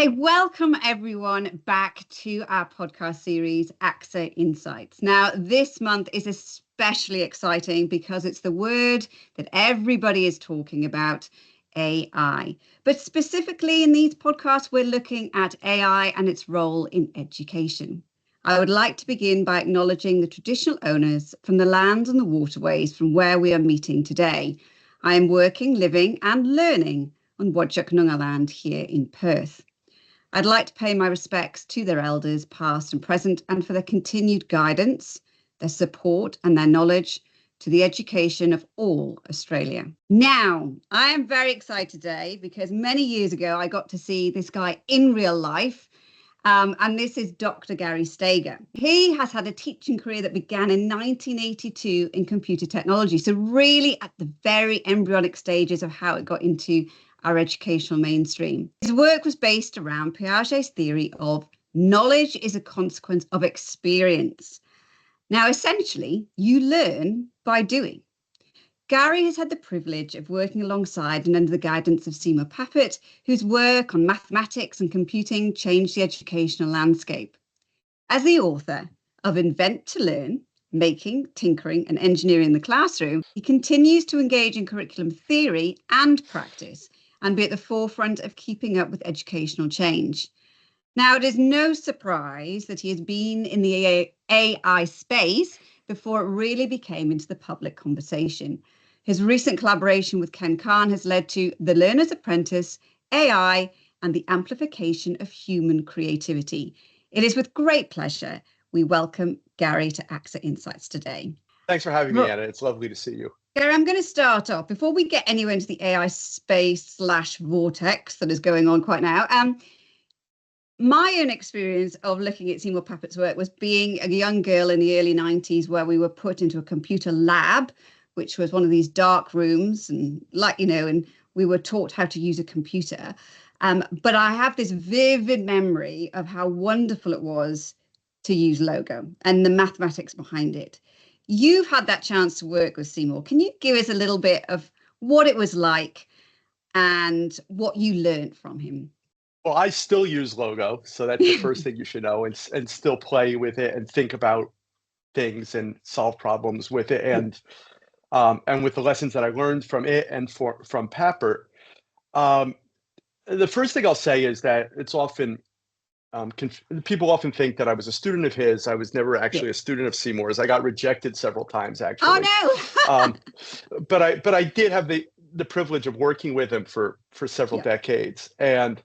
Hey, welcome everyone back to our podcast series, AXA Insights. Now, this month is especially exciting because it's the word that everybody is talking about, AI. But specifically in these podcasts, we're looking at AI and its role in education. I would like to begin by acknowledging the traditional owners from the lands and the waterways from where we are meeting today. I am working, living and learning on Whadjuk Noongar land here in Perth. I'd like to pay my respects to their elders, past and present, and for their continued guidance, their support, and their knowledge to the education of all Australia. Now, I am very excited today because many years ago I got to see this guy in real life. And this is Dr. Gary Steger. He has had a teaching career that began in 1982 in computer technology. So really at the very embryonic stages of how it got into our educational mainstream. His work was based around Piaget's theory of knowledge is a consequence of experience. Now, essentially, you learn by doing. Gary has had the privilege of working alongside and under the guidance of Seymour Papert, whose work on mathematics and computing changed the educational landscape. As the author of Invent to Learn, Making, Tinkering and Engineering in the Classroom, he continues to engage in curriculum theory and practice and be at the forefront of keeping up with educational change. Now, it is no surprise that he has been in the AI space before it really became into the public conversation. His recent collaboration with Ken Kahn has led to The Learner's Apprentice, AI, and the Amplification of Human Creativity. It is with great pleasure we welcome Gary to AXA Insights today. Thanks for having me, Anna. It's lovely to see you. Gary, I'm going to start off, before we get anywhere into the AI space / vortex that is going on quite now. My own experience of looking at Seymour Papert's work was being a young girl in the early 90s where we were put into a computer lab, which was one of these dark rooms and and we were taught how to use a computer. But I have this vivid memory of how wonderful it was to use Logo and the mathematics behind it. You've had that chance to work with Seymour. Can you give us a little bit of what it was like and what you learned from him? Well, I still use Logo, so that's the first thing you should know, and still play with it and think about things and solve problems with it, and with the lessons that I learned from it and from Papert. The first thing I'll say is that it's often people often think that I was a student of his. I was never actually a student of Seymour's. I got rejected several times, actually. Oh no! But I did have the privilege of working with him for several decades, and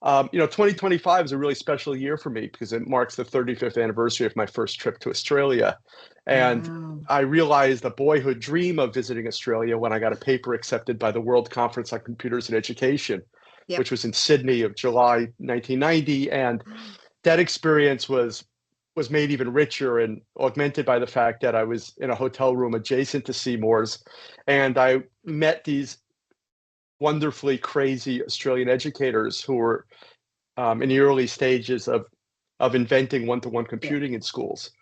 2025 is a really special year for me because it marks the 35th anniversary of my first trip to Australia, and I realized a boyhood dream of visiting Australia when I got a paper accepted by the World Conference on Computers and Education. Which was in Sydney of July 1990, and that experience was made even richer and augmented by the fact that I was in a hotel room adjacent to Seymour's, and I met these wonderfully crazy Australian educators who were in the early stages of inventing one-to-one computing in schools,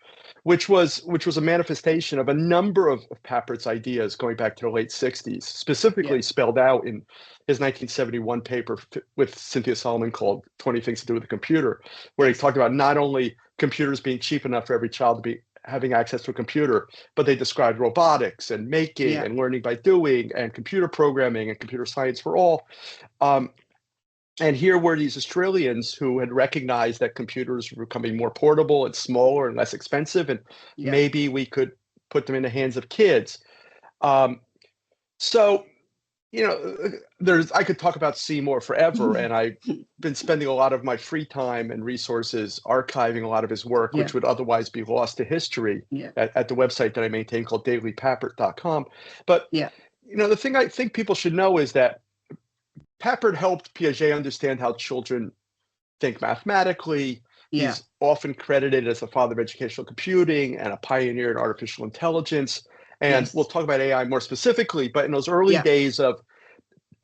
which was a manifestation of a number of Papert's ideas going back to the late 60s, specifically spelled out in his 1971 paper with Cynthia Solomon called 20 Things to Do with a Computer, where he talked about not only computers being cheap enough for every child to be having access to a computer, but they described robotics and making and learning by doing and computer programming and computer science for all. And here were these Australians who had recognized that computers were becoming more portable and smaller and less expensive, and maybe we could put them in the hands of kids. So, I could talk about Seymour forever, and I've been spending a lot of my free time and resources archiving a lot of his work, which would otherwise be lost to history at the website that I maintain called dailypapert.com. But, the thing I think people should know is that Papert helped Piaget understand how children think mathematically. He's often credited as the father of educational computing and a pioneer in artificial intelligence. And we'll talk about AI more specifically, but in those early days of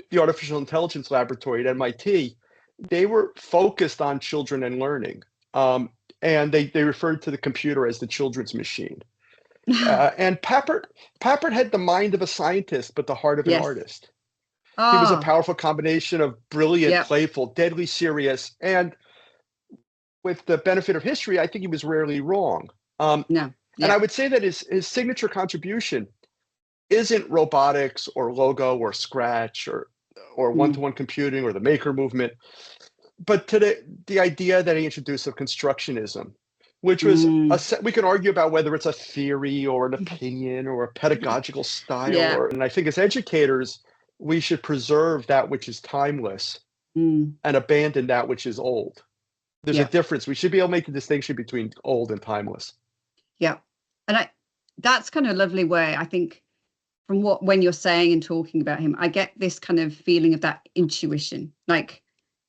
the Artificial Intelligence Laboratory at MIT, they were focused on children and learning. And they referred to the computer as the children's machine. And Papert had the mind of a scientist, but the heart of an artist. He was a Oh, powerful combination of brilliant, yeah. playful, deadly serious, and with the benefit of history, I think he was rarely wrong. No. And I Yeah. would say that his signature contribution isn't robotics or logo or Scratch or Mm, one-to-one computing or the maker movement, but to the idea that he introduced of constructionism, which was mm. we can argue about whether it's a theory or an opinion or a pedagogical style, Yeah. and I think as educators, we should preserve that which is timeless Mm, and abandon that which is old. There's a yeah. difference. We should be able to make the distinction between old and timeless. Yeah. And that's kind of a lovely way, I think, from what when you're saying and talking about him, I get this kind of feeling of that intuition. Like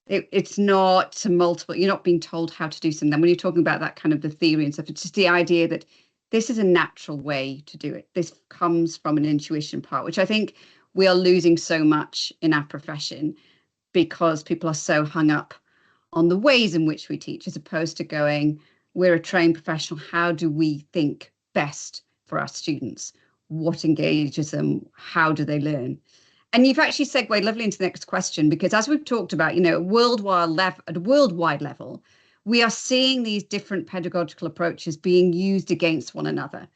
it's not a multiple, you're not being told how to do something. When you're talking about that kind of the theory and stuff, it's just the idea that this is a natural way to do it. This comes from an intuition part, which I think we are losing so much in our profession because people are so hung up on the ways in which we teach, as opposed to going, we're a trained professional. How do we think best for our students? What engages them? How do they learn? And you've actually segued lovely into the next question, because as we've talked about, at a worldwide level, we are seeing these different pedagogical approaches being used against one another.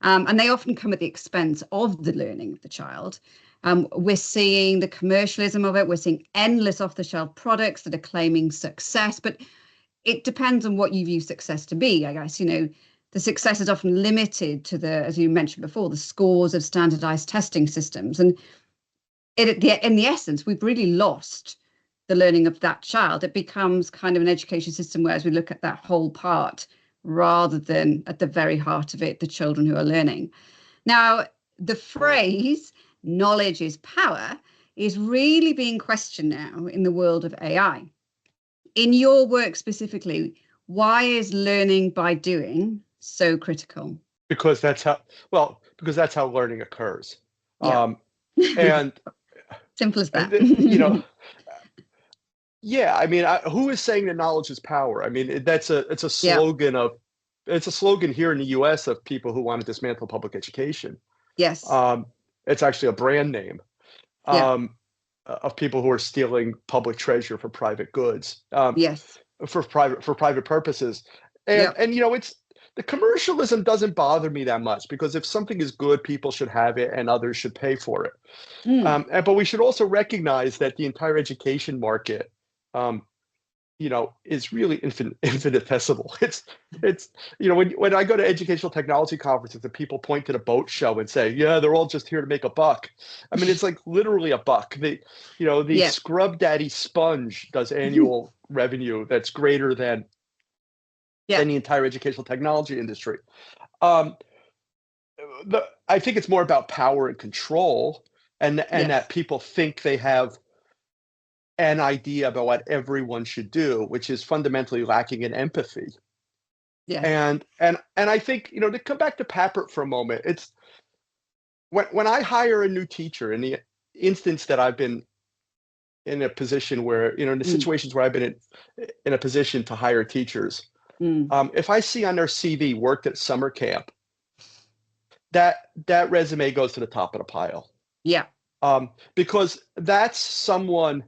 And they often come at the expense of the learning of the child. We're seeing the commercialism of it. We're seeing endless off-the-shelf products that are claiming success, but it depends on what you view success to be, I guess. The success is often limited to as you mentioned before, the scores of standardized testing systems. And in the essence, we've really lost the learning of that child. It becomes kind of an education system where, as we look at that whole part, rather than at the very heart of it, the children who are learning. Now, the phrase knowledge is power is really being questioned now in the world of AI. In your work specifically, why is learning by doing so critical? Because because that's how learning occurs. Yeah. Um, and Simple as that. you know, yeah, I mean, who is saying that knowledge is power? I mean, it's a Yeah. slogan here in the U.S. of people who want to dismantle public education. Yes. Um, it's actually a brand name Yeah. of people who are stealing public treasure for private goods, Yes. for private purposes, Yeah. and it's the commercialism doesn't bother me that much because if something is good, people should have it and others should pay for it. Mm. But we should also recognize that the entire education market, um, is really infinitesimal. It's when I go to educational technology conferences and people point to the boat show and say, yeah, they're all just here to make a buck. I mean, it's like literally a buck. The Yeah. Scrub Daddy Sponge does annual revenue that's greater than Yeah. the entire educational technology industry. Um, I think it's more about power and control, and that Yes. people think they have an idea about what everyone should do, which is fundamentally lacking in empathy. Yes. And I think, to come back to Papert for a moment, it's when I hire a new teacher, in the instance that I've been in a position where, in the Mm. situations where I've been in a position to hire teachers, Mm. if I see on their CV worked at summer camp, that resume goes to the top of the pile. Yeah. Because that's someone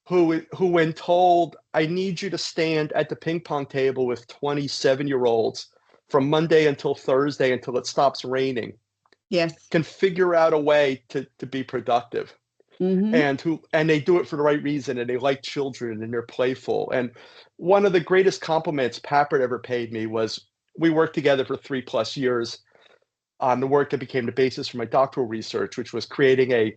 who when told, I need you to stand at the ping pong table with 27-year-olds from Monday until Thursday until it stops raining, Yes. can figure out a way to be productive. Mm-hmm. And they do it for the right reason, and they like children and they're playful. And one of the greatest compliments Papert ever paid me was we worked together for 3+ years on the work that became the basis for my doctoral research, which was creating a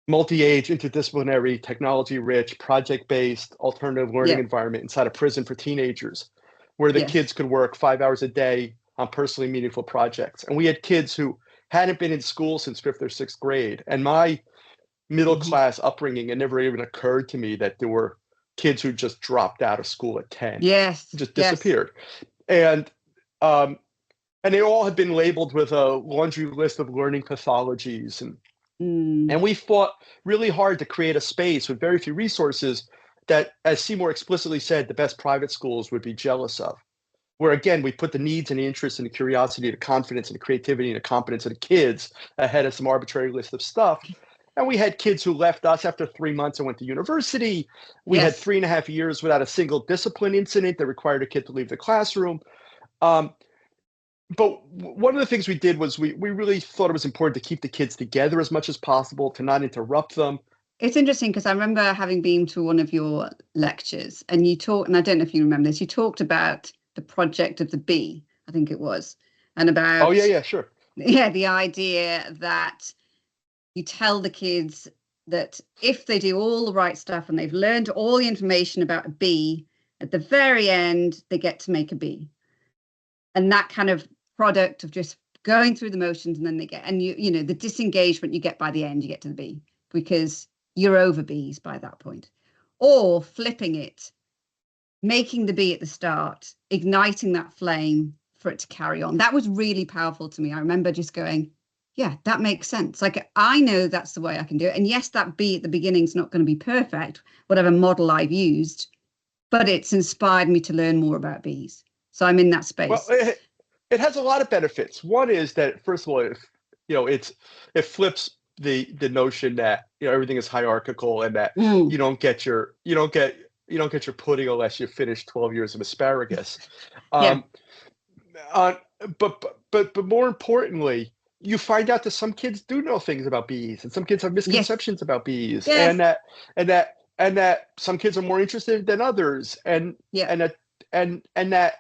multi-age, interdisciplinary, technology-rich, project-based alternative learning Yeah. environment inside a prison for teenagers, where the Yes. kids could work 5 hours a day on personally meaningful projects. And we had kids who hadn't been in school since 5th or 6th grade. And my Mm-hmm. middle-class upbringing, it never even occurred to me that there were kids who just dropped out of school at 10, Yes. just Yes. disappeared. And um, and they all had been labeled with a laundry list of learning pathologies, Mm. and we fought really hard to create a space with very few resources that, as Seymour explicitly said, the best private schools would be jealous of. Where again, we put the needs and the interests and the curiosity, the confidence and the creativity and the competence of the kids ahead of some arbitrary list of stuff. And we had kids who left us after 3 months and went to university. We had Yes. 3.5 years without a single discipline incident that required a kid to leave the classroom. Um, but one of the things we did was we really thought it was important to keep the kids together as much as possible, to not interrupt them. It's interesting because I remember having been to one of your lectures and you talked, and I don't know if you remember this, you talked about the project of the bee, I think it was, and about, Oh, yeah, sure. Yeah, the idea that you tell the kids that if they do all the right stuff and they've learned all the information about a bee, at the very end, they get to make a bee. And that kind of product of just going through the motions and then they get, and you know, the disengagement you get by the end, you get to the bee because you're over bees by that point. Or flipping it, making the bee at the start, igniting that flame for it to carry on. That was really powerful to me. I remember just going, yeah, that makes sense. Like, I know that's the way I can do it. And yes, that bee at the beginning is not going to be perfect, whatever model I've used, but it's inspired me to learn more about bees. So I'm in that space. Well, it has a lot of benefits. One is that, first of all, it flips the notion that everything is hierarchical and that you don't get your pudding unless you finish 12 years of asparagus. Yeah. But more importantly, you find out that some kids do know things about bees, and some kids have misconceptions about bees, and that some kids are more interested than others, and that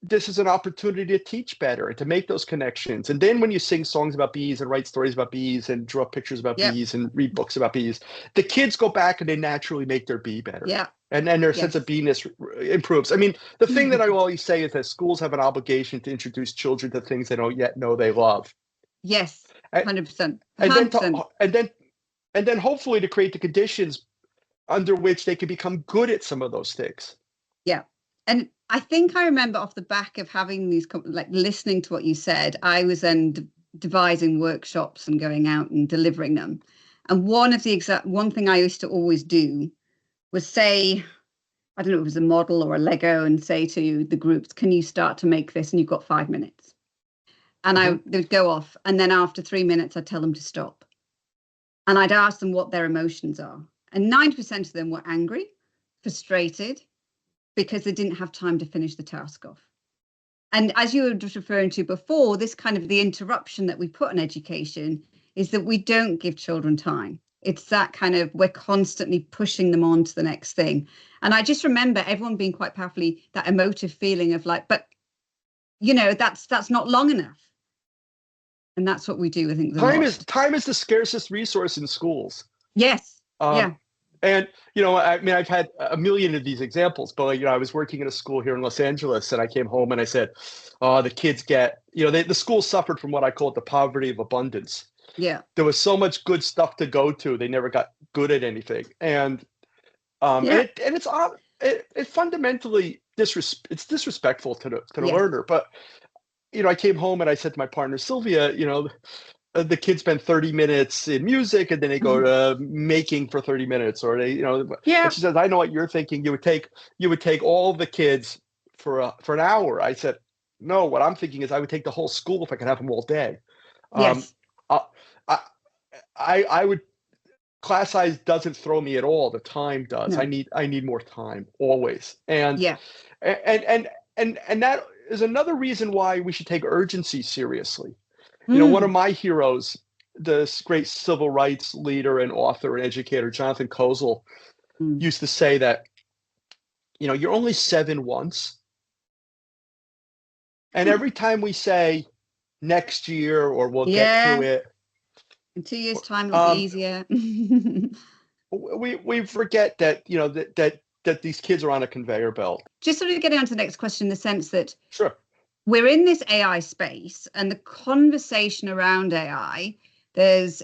this is an opportunity to teach better and to make those connections. And then when you sing songs about bees and write stories about bees and draw pictures about bees and read books about bees, the kids go back and they naturally make their bee better. Yeah. And their sense of beiness improves. I mean, the thing that I always say is that schools have an obligation to introduce children to things they don't yet know they love. Yes, 100%. And then hopefully to create the conditions under which they can become good at some of those things. Yeah. And I think I remember off the back of having these, like listening to what you said, I was then devising workshops and going out and delivering them. And one thing I used to always do was say, I don't know, it was a model or a Lego, and say to the groups, can you start to make this? And you've got 5 minutes. And they would go off. And then after 3 minutes, I'd tell them to stop. And I'd ask them what their emotions are. And 90% of them were angry, frustrated, because they didn't have time to finish the task off. And as you were just referring to before, this kind of the interruption that we put on education is that we don't give children time. It's that kind of, we're constantly pushing them on to the next thing. And I just remember everyone being quite powerfully that emotive feeling of like, but that's not long enough. And that's what we do, I think. Time is the scarcest resource in schools. Yes. Yeah. And, I mean, I've had a million of these examples, but, I was working in a school here in Los Angeles, and I came home and I said, the kids get, the school suffered from what I call the poverty of abundance. Yeah. There was so much good stuff to go to. They never got good at anything. And it fundamentally it's disrespectful to the learner. But, I came home and I said to my partner, Sylvia, the kids spend 30 minutes in music and then they go to making for 30 minutes, or they, and she says, I know what you're thinking. You would take all the kids for an hour. I said, no, what I'm thinking is I would take the whole school if I could have them all day. Yes. I would, class size doesn't throw me at all. The time does. No. I need more time always. And that is another reason why we should take urgency seriously. One of my heroes, this great civil rights leader and author and educator, Jonathan Kozol, used to say that, you're only 7 once. And every time we say next year or we'll get through it, in 2 years' time, it'll be easier. we forget that, that these kids are on a conveyor belt. Just sort of getting on to the next question, in the sense that we're in this AI space, and the conversation around AI, is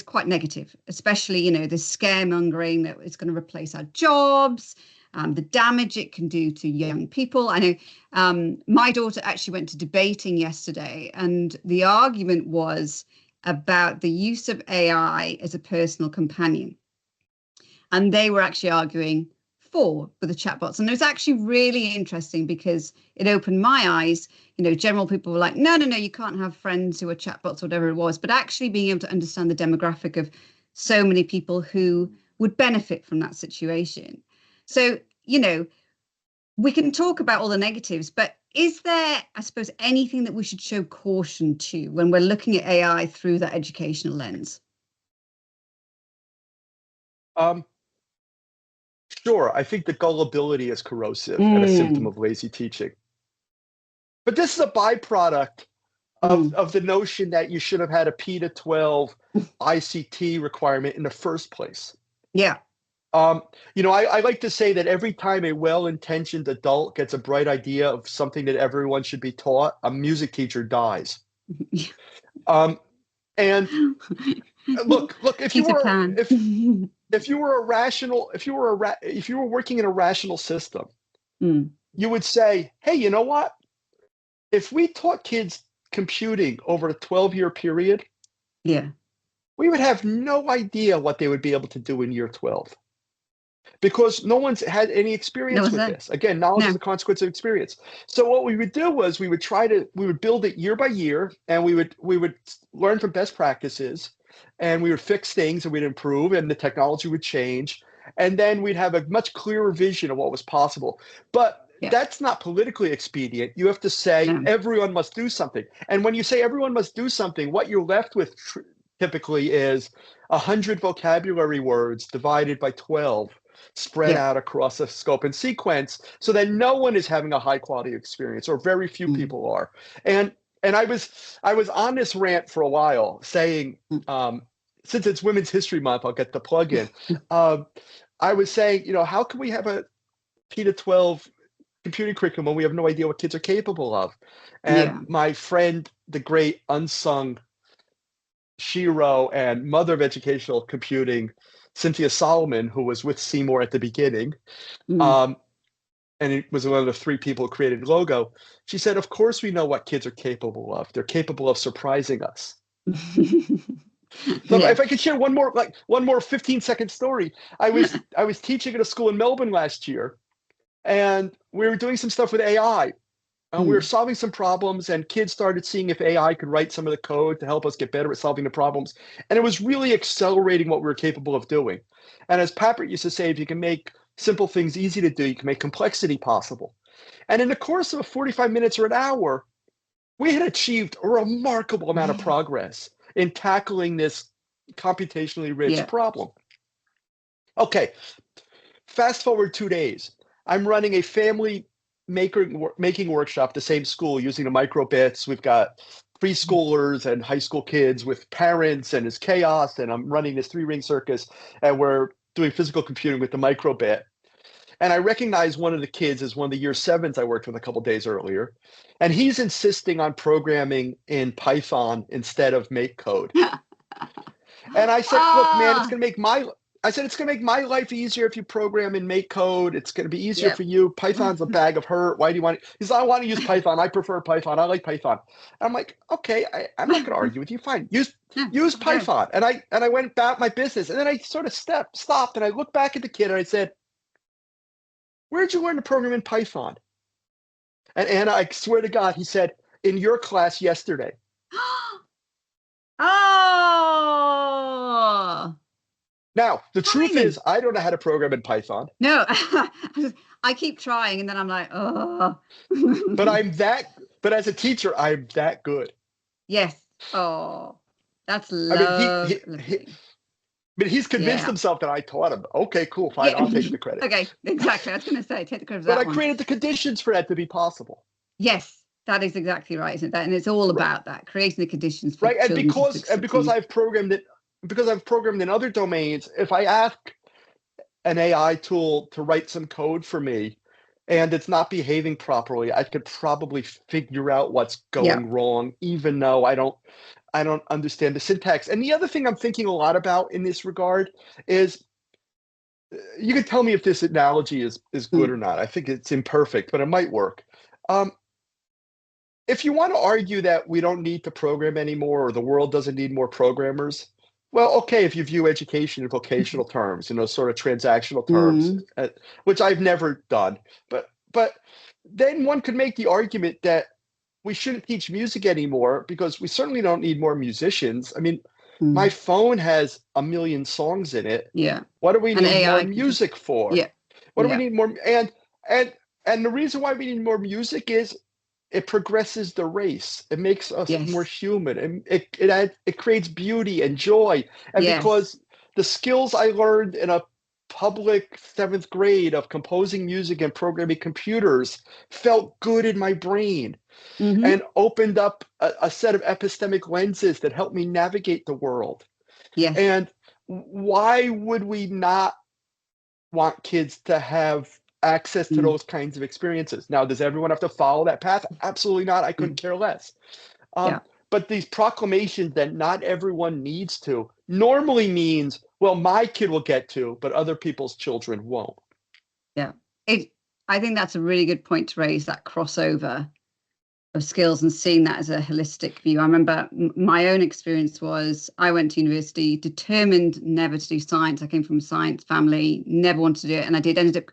quite negative, especially, the scaremongering that it's going to replace our jobs, the damage it can do to young people. I know my daughter actually went to debating yesterday, and the argument was about the use of AI as a personal companion. And they were actually arguing for the chatbots. And it was actually really interesting because it opened my eyes. General people were like, no, you can't have friends who are chatbots, whatever it was. But actually being able to understand the demographic of so many people who would benefit from that situation. So, we can talk about all the negatives, but is there, I suppose, anything that we should show caution to when we're looking at AI through that educational lens? Sure. I think the gullibility is corrosive and a symptom of lazy teaching. But this is a byproduct of the notion that you should have had a P to 12 ICT requirement in the first place. Yeah. I like to say that every time a well-intentioned adult gets a bright idea of something that everyone should be taught, a music teacher dies. And look, if you were working in a rational system, you would say, hey, you know what? If we taught kids computing over a 12-year period, we would have no idea what they would be able to do in year 12. Because no one's had any experience with this. Again, knowledge is a consequence of experience. So what we would do was we would build it year by year, and we would learn from best practices, and we would fix things, and we'd improve, and the technology would change. And then we'd have a much clearer vision of what was possible. But that's not politically expedient. You have to say everyone must do something. And when you say everyone must do something, what you're left with typically is 100 vocabulary words divided by 12. Spread out across a scope and sequence, so that no one is having a high quality experience, or very few people are. And I was on this rant for a while, saying, since it's Women's History Month, I'll get the plug in. I was saying, how can we have a P to 12 computing curriculum when we have no idea what kids are capable of? And my friend, the great unsung hero and mother of educational computing, Cynthia Solomon, who was with Seymour at the beginning, and it was one of the 3 people who created Logo. She said, of course we know what kids are capable of. They're capable of surprising us. So if I could share one more 15-second story. I was teaching at a school in Melbourne last year, and we were doing some stuff with AI. We were solving some problems, and kids started seeing if AI could write some of the code to help us get better at solving the problems. And it was really accelerating what we were capable of doing. And as Papert used to say, if you can make simple things easy to do, you can make complexity possible. And in the course of 45 minutes or an hour, we had achieved a remarkable amount of progress in tackling this computationally rich problem. Okay, fast forward 2 days. I'm running a family making workshop at the same school using the microbits. We've got preschoolers and high school kids with parents, and it's chaos. And I'm running this 3-ring circus, and we're doing physical computing with the microbit. And I recognize one of the kids as one of the year 7s I worked with a couple days earlier. And he's insisting on programming in Python instead of make code. And I said, look, man, it's going to make my life easier if you program in make code. It's going to be easier for you. Python's a bag of hurt. Why do you want it? He said, I want to use Python. I prefer Python. I like Python. And I'm like, okay, I'm not going to argue with you. Fine. Use Python. And I went about my business. And then I sort of stopped, and I looked back at the kid, and I said, where'd you learn to program in Python? And Anna, I swear to God, he said, in your class yesterday. Oh. Now, the truth is, I don't know how to program in Python. No, I keep trying, and then I'm like, oh. But as a teacher, I'm that good. Yes. Oh, that's lovely. But he's convinced himself that I taught him. Okay, cool, fine, I'll take the credit. Okay, exactly. I was going to say, take the credit for that. But I created the conditions for that to be possible. Yes, that is exactly right, isn't that? And it's all about that, creating the conditions for and because I've programmed it, because I've programmed in other domains, if I ask an AI tool to write some code for me and it's not behaving properly, I could probably figure out what's going wrong, even though I don't understand the syntax. And the other thing I'm thinking a lot about in this regard is, you can tell me if this analogy is good or not. I think it's imperfect, but it might work. If you want to argue that we don't need to program anymore, or the world doesn't need more programmers, well, okay, if you view education in vocational terms, sort of transactional terms, which I've never done. But then one could make the argument that we shouldn't teach music anymore because we certainly don't need more musicians. I mean, My phone has a million songs in it. Yeah. What do we And need more AI can just, music for? yeah. What do we Yeah. need more? And the reason why we need more music is it progresses the race. It makes us more Yes. human, and it creates beauty and joy. And Yes. because the skills I learned in a public seventh grade of composing music and programming computers felt good in my brain Mm-hmm. and opened up a set of epistemic lenses that helped me navigate the world. Yes. And why would we not want kids to have access to Mm. those kinds of experiences? Now, does everyone have to follow that path? Absolutely not. I couldn't Mm. care less. Yeah. But these proclamations that not everyone needs to normally means, well, my kid will get to, but other people's children won't. Yeah. I think that's a really good point to raise, that crossover of skills and seeing that as a holistic view. I remember my own experience was I went to university determined never to do science. I came from a science family, never wanted to do it. And ended up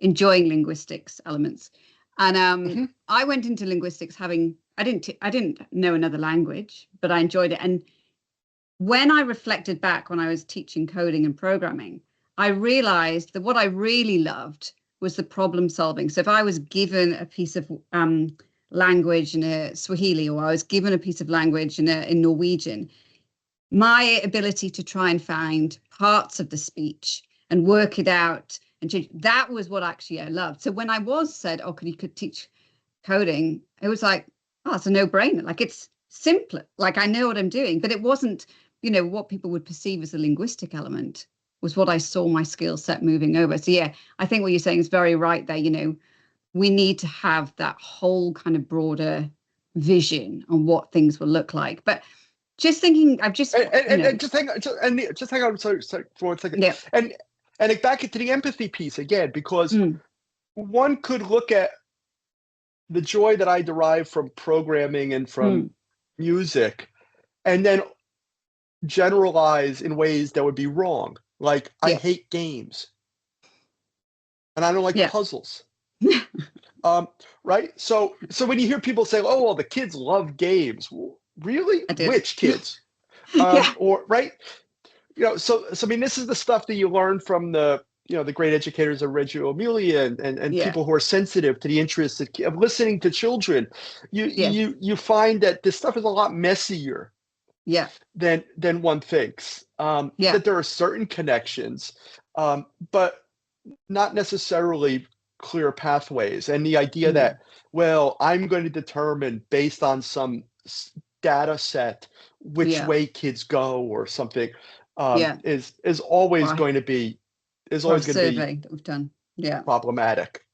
enjoying linguistics elements. And I went into linguistics having, I didn't know another language, but I enjoyed it. And when I reflected back when I was teaching coding and programming, I realized that what I really loved was the problem solving. So if I was given a piece of language in a Swahili, or I was given a piece of language in Norwegian, my ability to try and find parts of the speech and work it out and change, that was what actually I loved. So when I was said, oh, you could teach coding, it was like, oh, it's a no-brainer. Like, it's simpler. Like, I know what I'm doing, but it wasn't, what people would perceive as a linguistic element was what I saw my skill set moving over. So yeah, I think what you're saying is very right there. We need to have that whole kind of broader vision on what things will look like. But just thinking, I've just, and just hang on, just hang on, sorry, for 1 second. yeah. And back into the empathy piece again, because one could look at the joy that I derive from programming and from music, and then generalize in ways that would be wrong. Like, I Yes. hate games, and I don't like Yeah. puzzles. Right? So when you hear people say, "Oh, well, the kids love games," really? I did. Which kids? Yeah. Or right? So I mean, this is the stuff that you learn from the great educators of Reggio Emilia and Yeah. people who are sensitive to the interests of listening to children. Yes. You find that this stuff is a lot messier Yeah. than one thinks. Yeah. That there are certain connections, but not necessarily clear pathways. And the idea that, well, I'm going to determine based on some data set which way kids go or something, is always going to be survey that we've done. Yeah. problematic.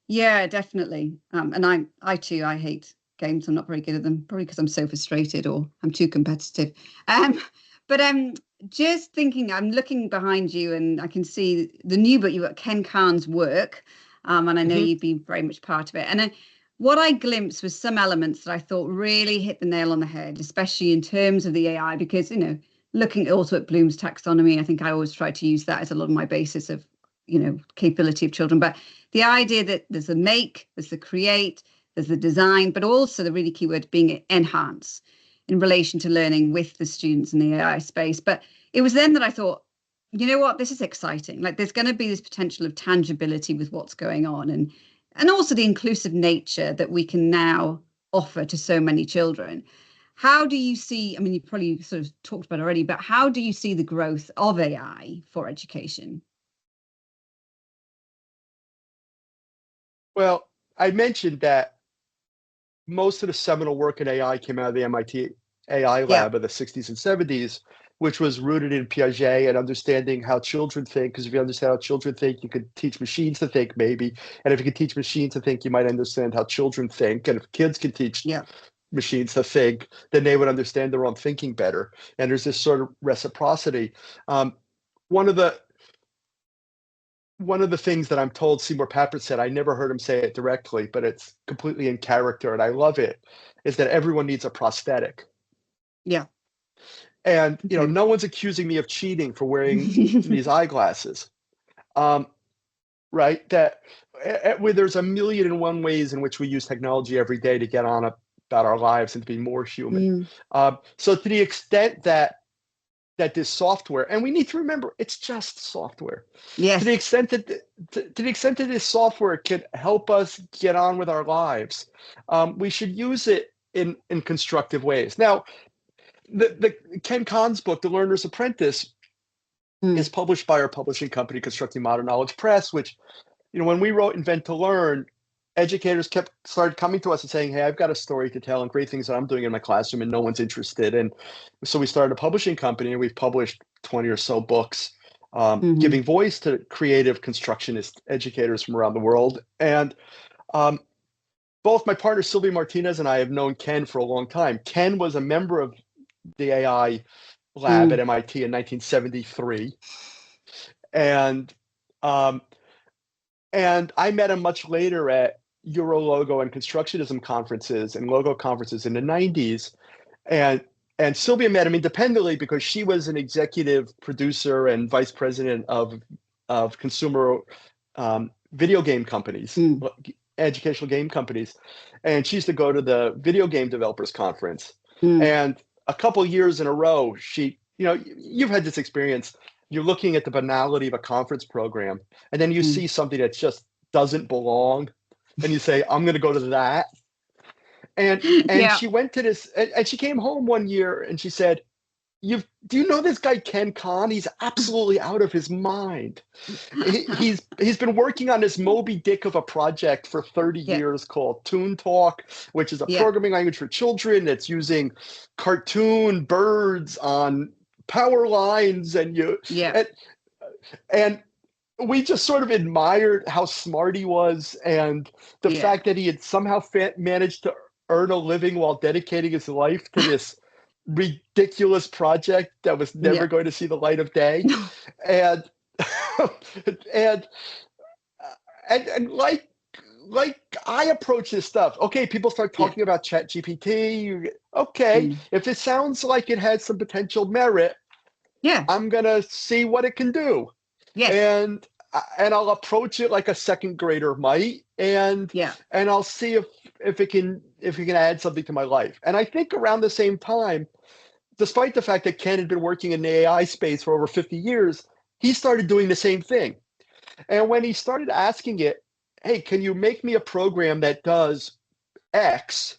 Yeah, definitely. And I too, I hate games. I'm not very good at them, probably because I'm so frustrated or I'm too competitive. But just thinking, I'm looking behind you and I can see the new book. You've got Ken Kahn's work, and I know you've been very much part of it. And what I glimpsed was some elements that I thought really hit the nail on the head, especially in terms of the AI, because looking also at Bloom's taxonomy, I think I always try to use that as a lot of my basis of capability of children. But the idea that there's the make, there's the create, there's the design, but also the really key word being enhance in relation to learning with the students in the AI space. But it was then that I thought, you know what, this is exciting. Like, there's going to be this potential of tangibility with what's going on, and also the inclusive nature that we can now offer to so many children. How do you see, I mean, you probably sort of talked about it already, but how do you see the growth of AI for education? Well, I mentioned that most of the seminal work in AI came out of the MIT AI lab of the 60s and 70s, which was rooted in Piaget and understanding how children think. Because if you understand how children think, you could teach machines to think, maybe. And if you could teach machines to think, you might understand how children think. And if kids can teach machines to think, then they would understand their own thinking better. And there's this sort of reciprocity. One of the things that I'm told Seymour Papert said, I never heard him say it directly, but it's completely in character, and I love it, is that everyone needs a prosthetic. Yeah. And, no one's accusing me of cheating for wearing these eyeglasses. Right? That where there's a million and one ways in which we use technology every day to get on a about our lives and to be more human. Mm. So to the extent that this software, and we need to remember, it's just software. To Yes. the extent that to the extent that this software can help us get on with our lives, we should use it in constructive ways. Now, the Ken Kahn's book, The Learner's Apprentice, is published by our publishing company, Constructing Modern Knowledge Press, which, when we wrote Invent to Learn, educators started coming to us and saying, hey, I've got a story to tell and great things that I'm doing in my classroom and no one's interested. And so we started a publishing company and we've published 20 or so books, giving voice to creative constructionist educators from around the world. And both my partner, Sylvia Martinez, and I have known Ken for a long time. Ken was a member of the AI lab at MIT in 1973. And I met him much later at Euro Logo and Constructionism conferences and logo conferences in the 90s. And Sylvia met him independently because she was an executive producer and vice president of consumer video game companies, educational game companies. And she used to go to the video game developers conference. And a couple years in a row, you've had this experience. You're looking at the banality of a conference program, and then you see something that just doesn't belong, and you say, I'm going to go to that. And she went to this, and she came home one year and she said, do you know this guy, Ken Kahn? He's absolutely out of his mind. He's been working on this Moby Dick of a project for 30 years called Toon Talk, which is a programming language for children that's using cartoon birds on power lines. And we just sort of admired how smart he was and the fact that he had somehow managed to earn a living while dedicating his life to this ridiculous project that was never going to see the light of day. And like I approach this stuff. Okay, people start talking about ChatGPT. Okay, if it sounds like it has some potential merit, I'm gonna see what it can do. And I'll approach it like a second grader might, and I'll see if it can add something to my life. And I think around the same time, despite the fact that Ken had been working in the AI space for over 50 years, he started doing the same thing. And when he started asking it, hey, can you make me a program that does X?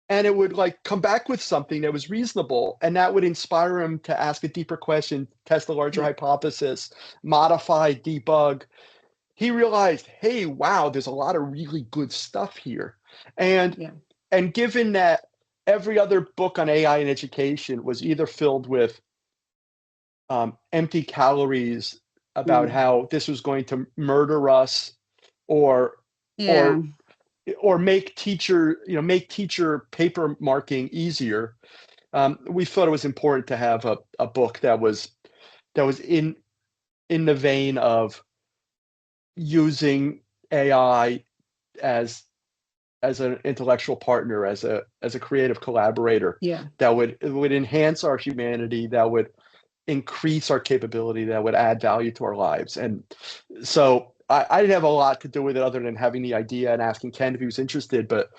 And it would come back with something that was reasonable, and that would inspire him to ask a deeper question, test a larger hypothesis, modify, debug. He realized, hey, wow, there's a lot of really good stuff here. And given that every other book on AI in education was either filled with empty calories about how this was going to murder us or make teacher paper marking easier, we thought it was important to have a book that was in the vein of using AI as an intellectual partner, as a creative collaborator, that would enhance our humanity, that would increase our capability, that would add value to our lives. And so I didn't have a lot to do with it other than having the idea and asking Ken if he was interested. But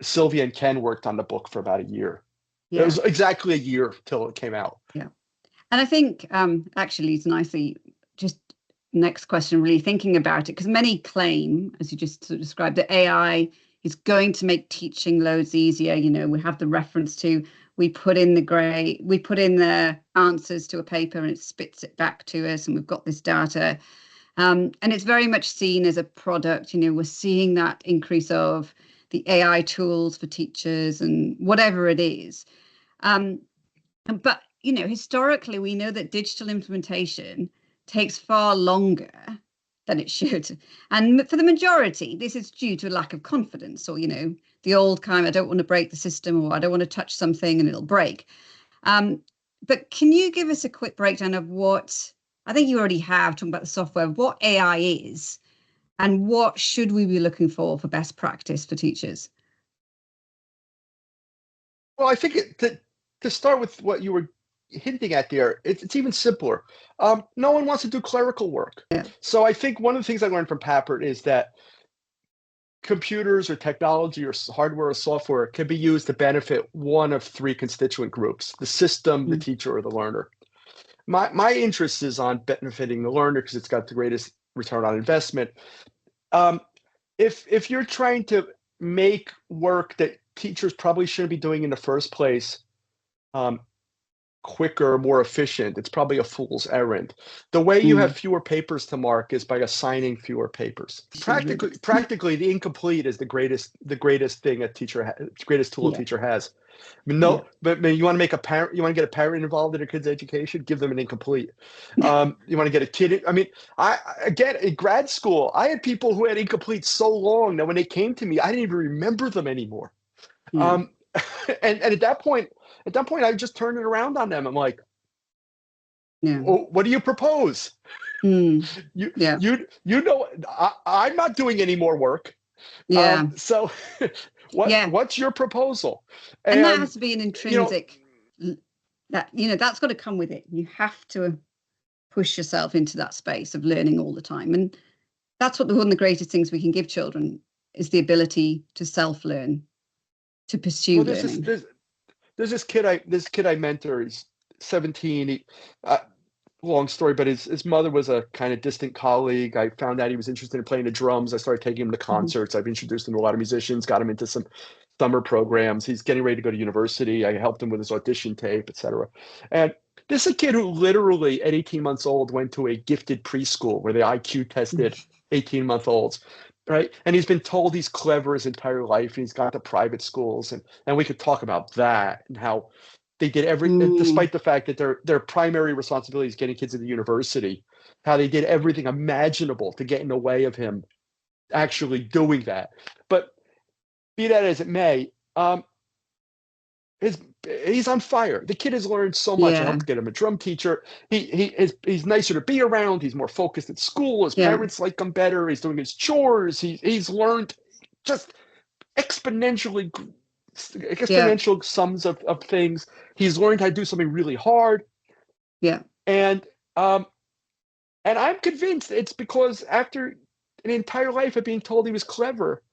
Sylvia and Ken worked on the book for about a year. It was exactly a year till it came out. And I think actually it's nicely just next question, really thinking about it, because many claim, as you just sort of described, that AI is going to make teaching loads easier. We have the reference to, we put in the answers to a paper and it spits it back to us, and we've got this data. And it's very much seen as a product. We're seeing that increase of the AI tools for teachers and whatever it is. But, historically, we know that digital implementation takes far longer than it should. And for the majority, this is due to a lack of confidence, or, the old kind, I don't want to break the system, or I don't want to touch something and it'll break. But can you give us a quick breakdown of what, I think you already have, talking about the software, what AI is and what should we be looking for best practice for teachers? Well, I think to start with what you were hinting at there, it's even simpler. No one wants to do clerical work. So I think one of the things I learned from Papert is that computers or technology or hardware or software can be used to benefit one of three constituent groups: the system, the Mm. teacher, or the learner. My interest is on benefiting the learner because it's got the greatest return on investment. Um, if you're trying to make work that teachers probably shouldn't be doing in the first place um, quicker, more efficient, it's probably a fool's errand. The way you have Mm. fewer papers to mark is by assigning fewer papers. Absolutely. Practically, the incomplete is the greatest thing greatest tool a Yeah. teacher has. I mean, Yeah. no, but you want to you want to get a parent involved in a kid's education, give them an incomplete. You want to get a kid. I mean, again, in grad school, I had people who had incomplete so long that when they came to me, I didn't even remember them anymore. Yeah. Um, and at that point, I just turned it around on them. I'm like, Yeah. oh, what do you propose? Mm. You Yeah. you know, I'm not doing any more work. Yeah. So Yeah. what's your proposal? And that And has to be an you know, intrinsic that, that's got to come with it. You have to push yourself into that space of learning all the time. And that's one of the greatest things we can give children is the ability to self-learn, to pursue well, learning. there's this kid I mentor. He's 17. Long story, but his mother was a kind of distant colleague. I found out he was interested in playing the drums. I started taking him to Mhm. concerts. I've introduced him to a lot of musicians, got him into some summer programs. He's getting ready to go to university. I helped him with his audition tape, etc. And this is a kid who literally at 18 months old went to a gifted preschool where they IQ tested 18-month-olds, right? And he's been told he's clever his entire life, and he's got to private schools, and we could talk about that and how they did Mm. despite the fact that their primary responsibility is getting kids into university, how they did everything imaginable to get in the way of him actually doing that. But be that as it may, his he's on fire. The kid has learned so much. I Yeah. helped get him a drum teacher. He's nicer to be around. He's more focused at school. His Yeah. parents like him better. He's doing his chores. He's learned just exponentially Yeah. exponential sums of things. He's learned how to do something really hard. Yeah. And um, and I'm convinced it's because after an entire life of being told he was clever,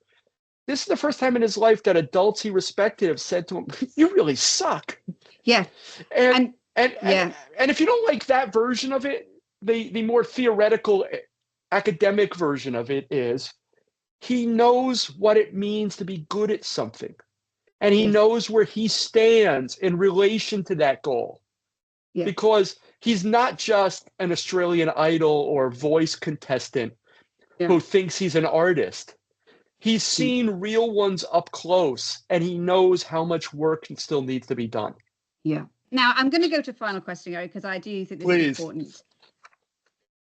this is the first time in his life that adults he respected have said to him, "You really suck." Yeah. And And and and yeah. and if you don't like that version of it, the more theoretical academic version of it is he knows what it means to be good at something, and he Yes. knows where he stands in relation to that goal, Yeah. because he's not just an Australian Idol or voice contestant Yeah. who thinks he's an artist. He's Mm. seen real ones up close, and he knows how much work still needs to be done. Yeah. Now I'm going to go to final question, Gary, because I do think this is Please. important.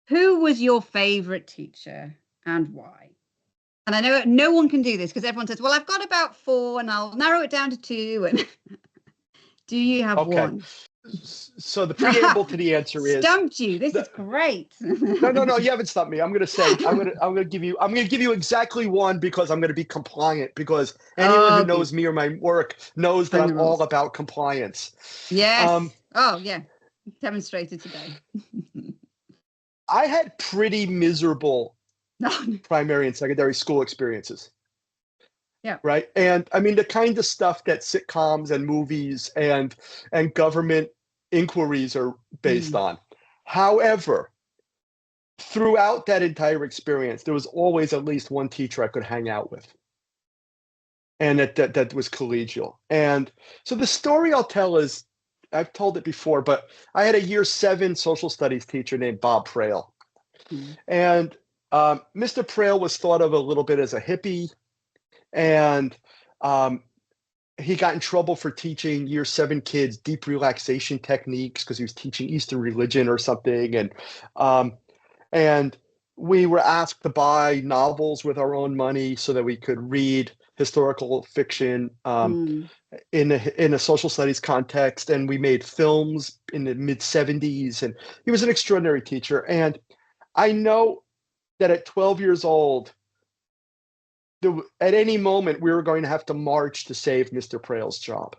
Who was your favorite teacher and why? And I know no one can do this because everyone says, well, I've got about 4 and I'll narrow it down to 2. And do you have Okay. one? So the preamble to the answer is Stumped you. This is great. no, you haven't stumped me. I'm gonna give you exactly one, because I'm gonna be compliant, because anyone who Okay. knows me or my work knows that Bring I'm the all rules. about compliance. Yes. Oh, yeah. Demonstrated today. I had pretty miserable primary and secondary school experiences. Yeah. Right. And I mean, the kind of stuff that sitcoms and movies and government inquiries are based Mm. on. However, throughout that entire experience, there was always at least one teacher I could hang out with, and that was collegial. And so the story I'll tell is, I've told it before, but I had a year 7 social studies teacher named Bob Frail. Mm. And Mr. Frail was thought of a little bit as a hippie, and he got in trouble for teaching year 7 kids deep relaxation techniques because he was teaching Eastern religion or something. And we were asked to buy novels with our own money so that we could read historical fiction Mm. in a social studies context. And we made films in the mid 70s. And he was an extraordinary teacher. And I know that at 12 years old, at any moment we were going to have to march to save Mr. Prail's job.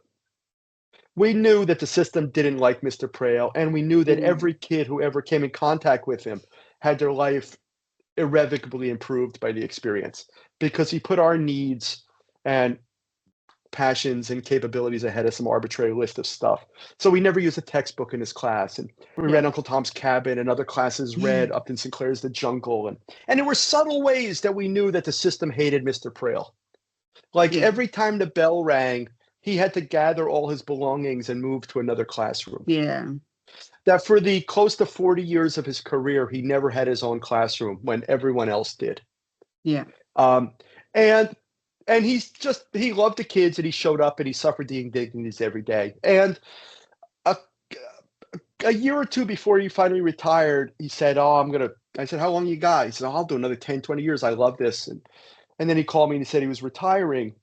We knew that the system didn't like Mr. Prail, and we knew that Mm. every kid who ever came in contact with him had their life irrevocably improved by the experience because he put our needs and passions and capabilities ahead of some arbitrary list of stuff. So we never used a textbook in his class, and we read Uncle Tom's Cabin, and other classes read Upton Sinclair's The Jungle, and there were subtle ways that we knew that the system hated Mr. Prail. Like every time the bell rang, he had to gather all his belongings and move to another classroom. Yeah. That for the close to 40 years of his career, he never had his own classroom when everyone else did. Yeah. And he loved the kids, and he showed up, and he suffered the indignities every day. And a year or two before he finally retired, he said, I said, how long you got? He said, I'll do another 10, 20 years. I love this. And then he called me and he said he was retiring.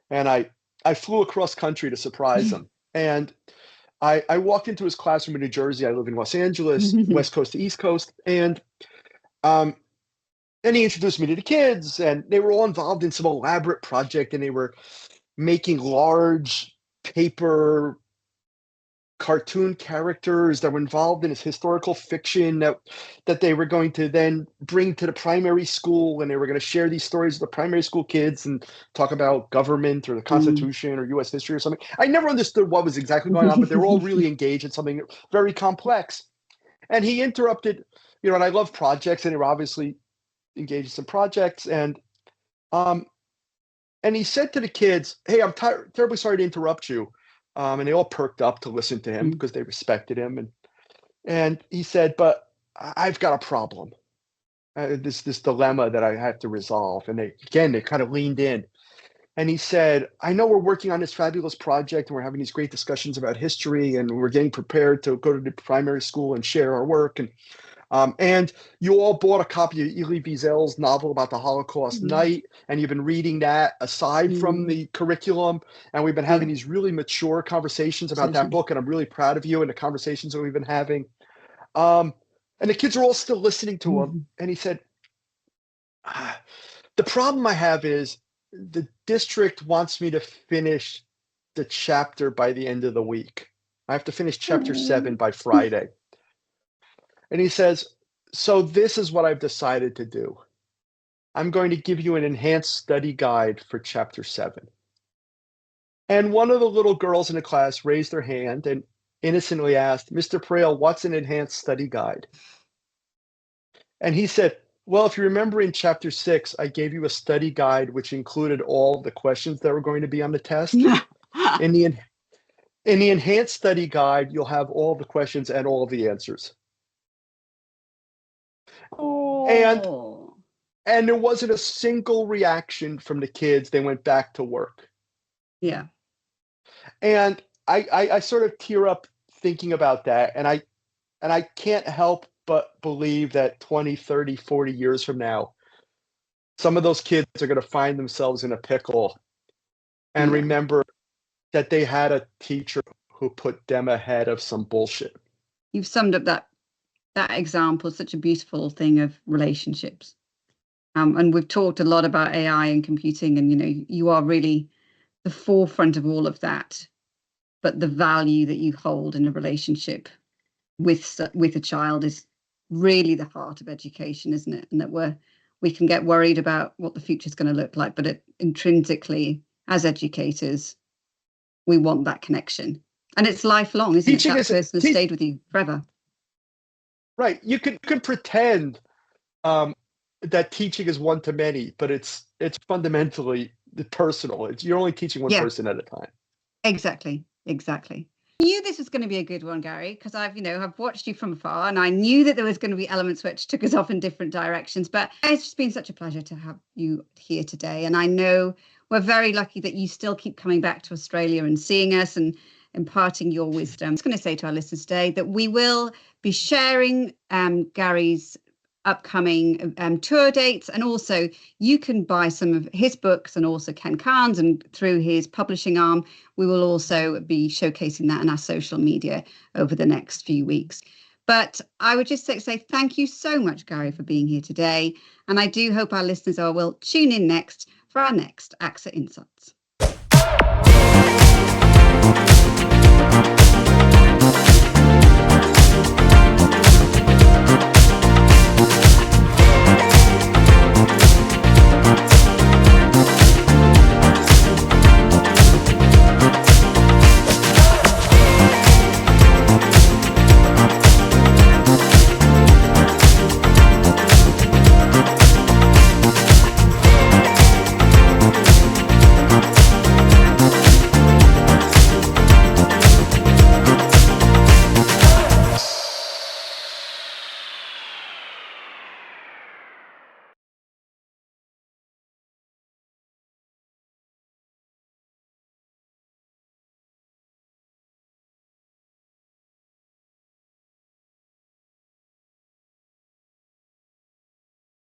And I flew across country to surprise him. And I walked into his classroom in New Jersey. I live in Los Angeles, West Coast to East Coast. And he introduced me to the kids, and they were all involved in some elaborate project, and they were making large paper cartoon characters that were involved in his historical fiction that they were going to then bring to the primary school, and they were going to share these stories with the primary school kids and talk about government or the Constitution or U.S. history or something. I never understood what was exactly going on, but they were all really engaged in something very complex. And he interrupted, and I love projects, and they were obviously engaged in some projects, and he said to the kids, hey, I'm terribly sorry to interrupt you. And they all perked up to listen to him because they respected him. And he said, but I've got a problem, this dilemma that I have to resolve. And they kind of leaned in. And he said, I know we're working on this fabulous project, and we're having these great discussions about history, and we're getting prepared to go to the primary school and share our work. And you all bought a copy of Elie Wiesel's novel about the Holocaust Night, and you've been reading that aside from the curriculum. And we've been having these really mature conversations about that book, and I'm really proud of you and the conversations that we've been having. And the kids are all still listening to him. And he said, the problem I have is the district wants me to finish the chapter by the end of the week. I have to finish chapter 7 by Friday. And he says, so this is what I've decided to do. I'm going to give you an enhanced study guide for chapter 7. And one of the little girls in the class raised her hand and innocently asked, Mr. Prail, what's an enhanced study guide? And he said, well, if you remember in chapter 6, I gave you a study guide which included all the questions that were going to be on the test. In the enhanced study guide, you'll have all the questions and all of the answers. Oh. And there wasn't a single reaction from the kids. They went back to work. Yeah. And I sort of tear up thinking about that. And I can't help but believe that 20, 30, 40 years from now, some of those kids are going to find themselves in a pickle and remember that they had a teacher who put them ahead of some bullshit. You've summed up that example, such a beautiful thing of relationships. And we've talked a lot about AI and computing, and, you are really the forefront of all of that. But the value that you hold in a relationship with a child is really the heart of education, isn't it? And that we can get worried about what the future is going to look like, but intrinsically, as educators, we want that connection. And it's lifelong, isn't it? That person has stayed with you forever. Right. You can pretend that teaching is one to many, but it's fundamentally personal. You're only teaching one person at a time. Exactly. I knew this was going to be a good one, Gary, because I've watched you from afar, and I knew that there was going to be elements which took us off in different directions. But it's just been such a pleasure to have you here today. And I know we're very lucky that you still keep coming back to Australia and seeing us and imparting your wisdom. I was going to say to our listeners today that we will be sharing Gary's upcoming tour dates, and also you can buy some of his books and also Ken Kahn's, and through his publishing arm we will also be showcasing that in our social media over the next few weeks. But I would just say thank you so much, Gary, for being here today, and I do hope our listeners will tune in next for our next AXA Insights.